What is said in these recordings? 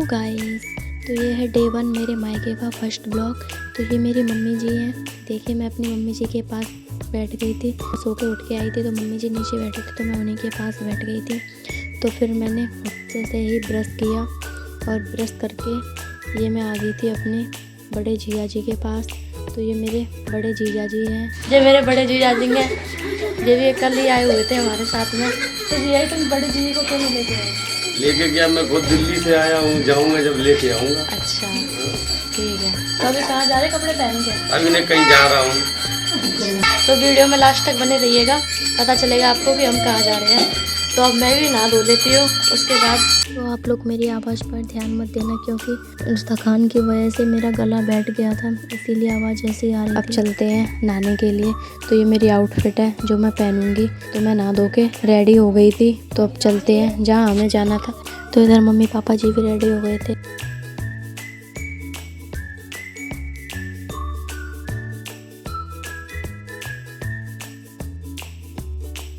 Hello guys, तो ये है डे 1 मेरे मायके का फर्स्ट ब्लॉग। तो ये मेरी मम्मी जी हैं। देखिए मैं अपनी मम्मी जी के पास बैठ गई थी। सो के उठ के आई थी तो मम्मी जी नीचे बैठे थे तो मैं उन्हीं के पास बैठ गई थी। तो फिर मैंने अच्छे से ही ब्रश किया और ब्रश करके ये मैं आ गई थी अपने बड़े जीजा जी के पास। तो ये मेरे बड़े जीजा जी हैं। ये मेरे बड़े जीजा जी हैं, ये भी कल ही आए हुए थे हमारे साथ में। तो जीजा तुम बड़े जीजी को क्यों नहीं लेके आए? लेके गया, मैं खुद दिल्ली से आया हूँ, जाऊँगा जब लेके आऊँगा। अच्छा ठीक है। तो अभी कहाँ जा रहे कपड़े पहन के? अभी मैं कहीं जा रहा हूँ। तो वीडियो में लास्ट तक बने रहिएगा, पता चलेगा आपको कि हम कहाँ जा रहे हैं। तो अब मैं भी नहा धो लेती हूँ उसके बाद। तो आप लोग मेरी आवाज़ पर ध्यान मत देना क्योंकि उस थकान की वजह से मेरा गला बैठ गया था, इसीलिए आवाज़ ऐसी आ रही थी। अब चलते हैं नहाने के लिए। तो ये मेरी आउटफिट है जो मैं पहनूंगी। तो मैं नहा धो के रेडी हो गई थी। तो अब चलते हैं जहाँ हमें जाना था। तो इधर मम्मी पापा जी भी रेडी हो गए थे।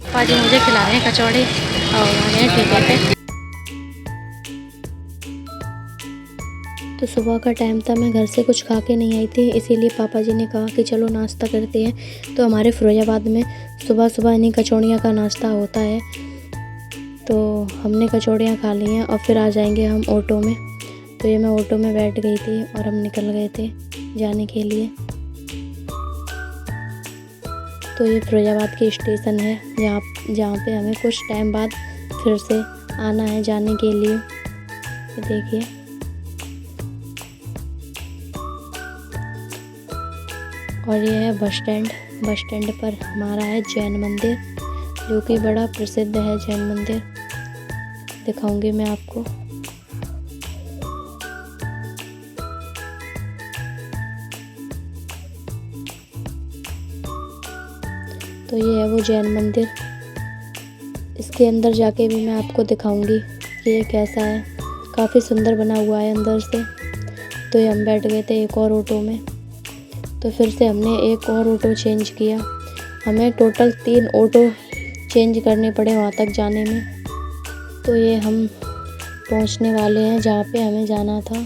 पापा जी मुझे खिला रहे हैं कचौड़ी और आए हैं ठेके पे। तो सुबह का टाइम था, मैं घर से कुछ खा के नहीं आई थी, इसीलिए पापा जी ने कहा कि चलो नाश्ता करते हैं। तो हमारे फिरोजाबाद में सुबह सुबह इन्हीं कचौड़ियाँ का नाश्ता होता है। तो हमने कचौड़ियाँ खा ली हैं और फिर आ जाएंगे हम ऑटो में। तो ये मैं ऑटो में बैठ गई थी और हम निकल गए थे जाने के लिए। तो ये फिरोजाबाद की स्टेशन है जहाँ पे हमें कुछ टाइम बाद फिर से आना है जाने के लिए। ये देखिए और ये है बस स्टैंड। बस स्टैंड पर हमारा है जैन मंदिर, जो कि बड़ा प्रसिद्ध है जैन मंदिर। दिखाऊंगी मैं आपको। तो ये है वो जैन मंदिर। इसके अंदर जाके भी मैं आपको दिखाऊंगी कि ये कैसा है। काफ़ी सुंदर बना हुआ है अंदर से। तो ये हम बैठ गए थे एक और ऑटो में। तो फिर से हमने एक और ऑटो चेंज किया। हमें टोटल 3 ऑटो चेंज करने पड़े वहाँ तक जाने में। तो ये हम पहुँचने वाले हैं जहाँ पे हमें जाना था।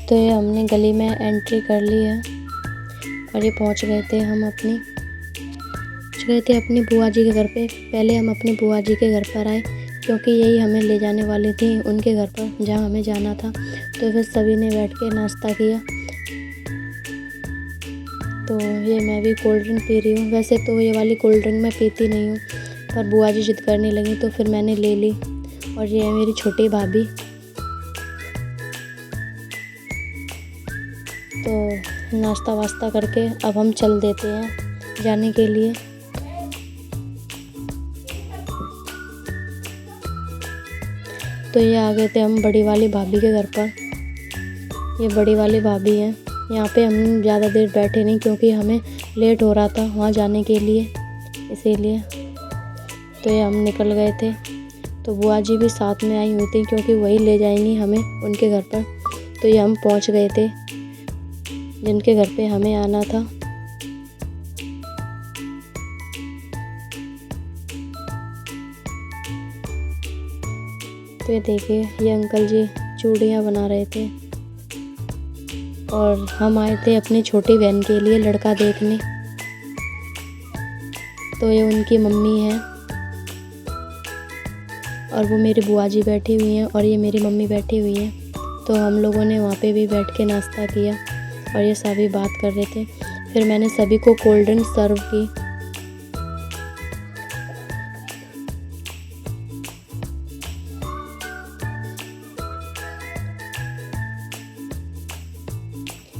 तो ये हमने गली में एंट्री कर ली है और ये पहुँच गए थे अपनी बुआ जी के घर पे। पहले हम अपनी बुआ जी के घर पर आए क्योंकि यही हमें ले जाने वाली थी उनके घर पर जहाँ हमें जाना था। तो फिर सभी ने बैठ के नाश्ता किया। तो ये मैं भी कोल्ड ड्रिंक पी रही हूँ। वैसे तो ये वाली कोल्ड ड्रिंक मैं पीती नहीं हूँ, पर बुआ जी जिद करने लगी तो फिर मैंने ले ली। और ये है मेरी छोटी भाभी। तो नाश्ता वास्ता करके अब हम चल देते हैं जाने के लिए। तो ये आ गए थे हम बड़ी वाली भाभी के घर पर। ये बड़ी वाली भाभी हैं। यहाँ पे हम ज़्यादा देर बैठे नहीं क्योंकि हमें लेट हो रहा था वहाँ जाने के लिए, इसीलिए। तो ये हम निकल गए थे। तो बुआ जी भी साथ में आई हुई थी क्योंकि वही ले जाएंगी हमें उनके घर पर। तो ये हम पहुँच गए थे जिनके घर पे हमें आना था। तो ये देखिए ये अंकल जी चूड़ियाँ बना रहे थे और हम आए थे अपनी छोटी बहन के लिए लड़का देखने। तो ये उनकी मम्मी है और वो मेरी बुआ जी बैठी हुई हैं और ये मेरी मम्मी बैठी हुई हैं। तो हम लोगों ने वहाँ पे भी बैठ के नाश्ता किया और ये सभी बात कर रहे थे। फिर मैंने सभी को कोल्ड ड्रिंक सर्व की।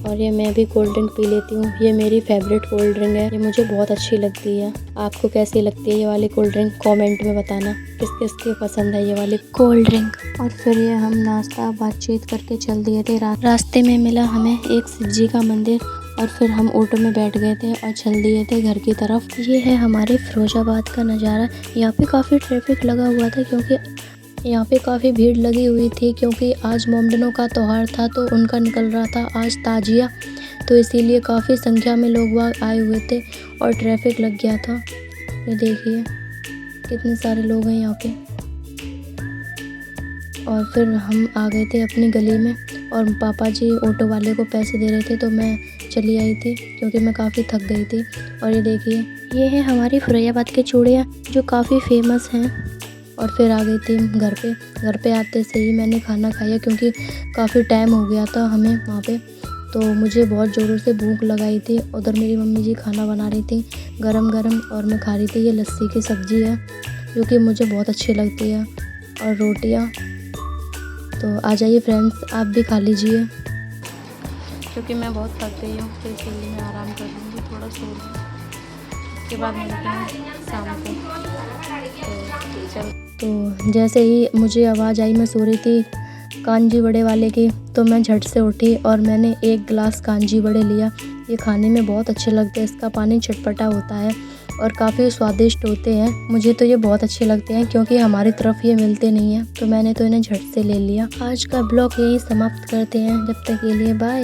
और ये मैं भी कोल्ड ड्रिंक पी लेती हूँ। ये मेरी फेवरेट कोल्ड ड्रिंक है, ये मुझे बहुत अच्छी लगती है। आपको कैसी लगती है ये वाली कोल्ड ड्रिंक? कमेंट में बताना किस किस की पसंद है ये वाली कोल्ड ड्रिंक। और फिर ये हम नाश्ता बातचीत करके चल दिए थे। रास्ते में मिला हमें एक शिव जी का मंदिर और फिर हम ऑटो में बैठ गए थे और चल दिए थे घर की तरफ। ये है हमारे फिरोजाबाद का नज़ारा। यहाँ पे काफ़ी ट्रैफिक लगा हुआ था क्योंकि यहाँ पे काफ़ी भीड़ लगी हुई थी क्योंकि आज मोमडनों का त्यौहार था। तो उनका निकल रहा था आज ताजिया। तो इसीलिए काफ़ी संख्या में लोग वहाँ आए हुए थे और ट्रैफिक लग गया था। ये देखिए कितने सारे लोग हैं यहाँ पे। और फिर हम आ गए थे अपनी गली में और पापा जी ऑटो वाले को पैसे दे रहे थे, तो मैं चली आई थी क्योंकि मैं काफ़ी थक गई थी। और ये देखिए, ये है हमारी फुरैयाबाद के चूड़ियाँ जो काफ़ी फेमस हैं। और फिर आ गई थी घर पे आते से ही मैंने खाना खाया क्योंकि काफ़ी टाइम हो गया था हमें वहाँ पे, तो मुझे बहुत ज़ोरों से भूख लगाई थी। उधर मेरी मम्मी जी खाना बना रही थी गरम गरम और मैं खा रही थी। ये लस्सी की सब्ज़ी है जो कि मुझे बहुत अच्छी लगती है और रोटियाँ। तो आ जाइए फ्रेंड्स, आप भी खा लीजिए। क्योंकि मैं बहुत थक गई हूँ तो इसलिए मैं आराम कर लूँगी, थोड़ा सो लूँ, उसके बाद मिलते हैं शाम को। तो जैसे ही मुझे आवाज़ आई, मैं सो रही थी कांजी बड़े वाले की, तो मैं झट से उठी और मैंने एक गिलास कांजी बड़े लिया। ये खाने में बहुत अच्छे लगते हैं, इसका पानी चटपटा होता है और काफ़ी स्वादिष्ट होते हैं। मुझे तो ये बहुत अच्छे लगते हैं क्योंकि हमारी तरफ ये मिलते नहीं हैं, तो मैंने तो इन्हें झट से ले लिया। आज का ब्लॉग यही समाप्त करते हैं, जब तक के लिए बाय।